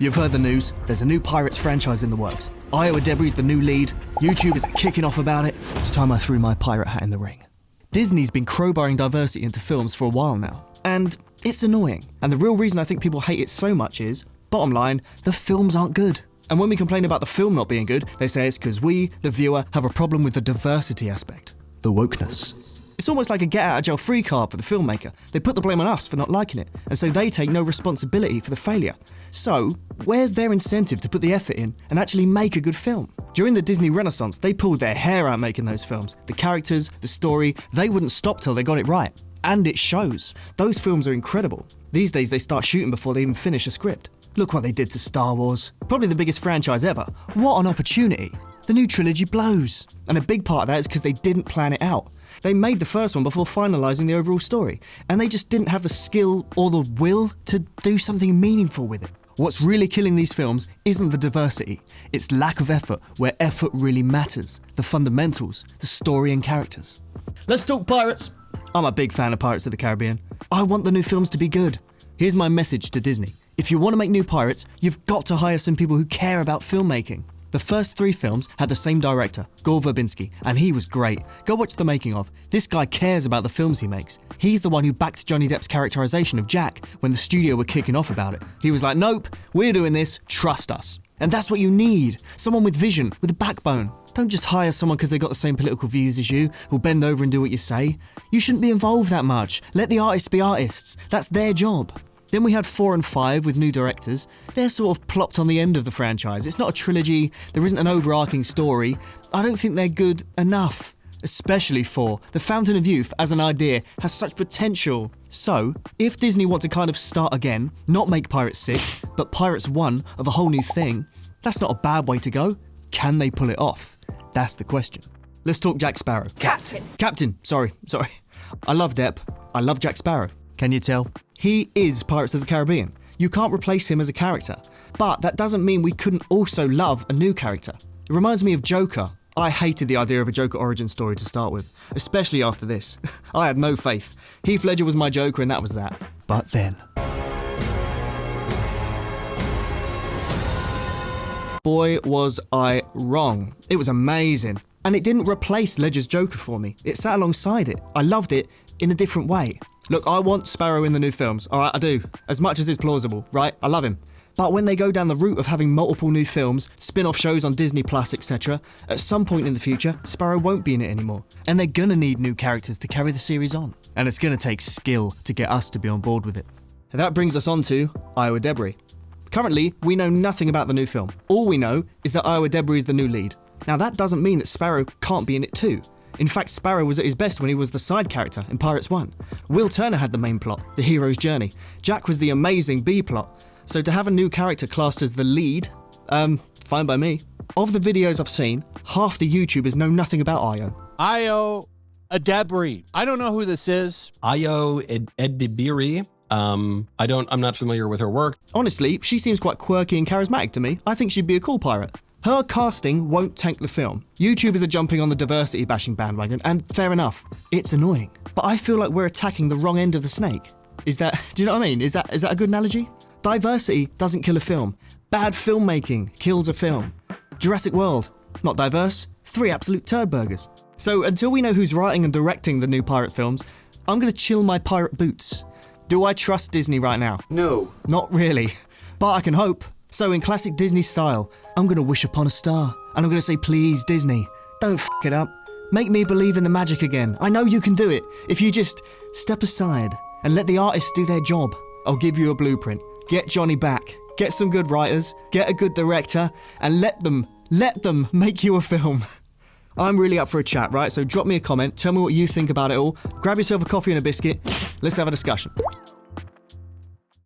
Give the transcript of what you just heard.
You've heard the news. There's a new Pirates franchise in the works. Ayo Edebiri's the new lead. YouTube is kicking off about it. It's time I threw my pirate hat in the ring. Disney's been crowbarring diversity into films for a while now. And it's annoying. And the real reason I think people hate it so much is, bottom line, the films aren't good. And when we complain about the film not being good, they say it's because we, the viewer, have a problem with the diversity aspect. The wokeness. It's almost like a get-out-of-jail-free card for the filmmaker. They put the blame on us for not liking it, and so they take no responsibility for the failure. So, where's their incentive to put the effort in and actually make a good film? During the Disney Renaissance, they pulled their hair out making those films. The characters, the story, they wouldn't stop till they got it right. And it shows. Those films are incredible. These days they start shooting before they even finish a script. Look what they did to Star Wars. Probably the biggest franchise ever. What an opportunity. The new trilogy blows. And a big part of that is because they didn't plan it out. They made the first one before finalising the overall story, and they just didn't have the skill or the will to do something meaningful with it. What's really killing these films isn't the diversity, it's lack of effort where effort really matters, the fundamentals, the story and characters. Let's talk pirates! I'm a big fan of Pirates of the Caribbean. I want the new films to be good. Here's my message to Disney. If you want to make new pirates, you've got to hire some people who care about filmmaking. The first 3 films had the same director, Gore Verbinski, and he was great. Go watch the making of. This guy cares about the films he makes. He's the one who backed Johnny Depp's characterization of Jack when the studio were kicking off about it. He was like, nope, we're doing this, trust us. And that's what you need. Someone with vision, with a backbone. Don't just hire someone because they got the same political views as you, who'll bend over and do what you say. You shouldn't be involved that much. Let the artists be artists. That's their job. Then we had 4 and 5 with new directors. They're sort of plopped on the end of the franchise. It's not a trilogy, there isn't an overarching story. I don't think they're good enough. Especially 4. The Fountain of Youth, as an idea, has such potential. So, if Disney want to kind of start again, not make Pirates 6, but Pirates 1 of a whole new thing, that's not a bad way to go. Can they pull it off? That's the question. Let's talk Jack Sparrow. Captain, sorry. I love Depp. I love Jack Sparrow. Can you tell? He is Pirates of the Caribbean. You can't replace him as a character. But that doesn't mean we couldn't also love a new character. It reminds me of Joker. I hated the idea of a Joker origin story to start with, especially after this. I had no faith. Heath Ledger was my Joker and that was that. But then... boy, was I wrong. It was amazing. And it didn't replace Ledger's Joker for me. It sat alongside it. I loved it in a different way. Look, I want Sparrow in the new films, alright, I do. As much as it's plausible, right? I love him. But when they go down the route of having multiple new films, spin-off shows on Disney Plus, etc., at some point in the future, Sparrow won't be in it anymore. And they're gonna need new characters to carry the series on. And it's gonna take skill to get us to be on board with it. And that brings us on to Ayo Edebiri. Currently, we know nothing about the new film. All we know is that Ayo Edebiri is the new lead. Now that doesn't mean that Sparrow can't be in it too. In fact, Sparrow was at his best when he was the side character in Pirates 1. Will Turner had the main plot, the hero's journey. Jack was the amazing B-plot. So to have a new character classed as the lead, fine by me. Of the videos I've seen, half the YouTubers know nothing about Ayo. Ayo Edebiri. I don't know who this is. Ayo Edebiri. I'm not familiar with her work. Honestly, she seems quite quirky and charismatic to me. I think she'd be a cool pirate. Her casting won't tank the film. YouTubers are jumping on the diversity bashing bandwagon, and fair enough, it's annoying. But I feel like we're attacking the wrong end of the snake. Do you know what I mean? Is that a good analogy? Diversity doesn't kill a film. Bad filmmaking kills a film. Jurassic World, not diverse, 3 absolute turd burgers. So until we know who's writing and directing the new pirate films, I'm gonna chill my pirate boots. Do I trust Disney right now? No. Not really, but I can hope. So in classic Disney style, I'm gonna wish upon a star, and I'm gonna say, please, Disney, don't f*** it up. Make me believe in the magic again. I know you can do it. If you just step aside and let the artists do their job. I'll give you a blueprint. Get Johnny back. Get some good writers. Get a good director. And let them make you a film. I'm really up for a chat, right? So drop me a comment. Tell me what you think about it all. Grab yourself a coffee and a biscuit. Let's have a discussion.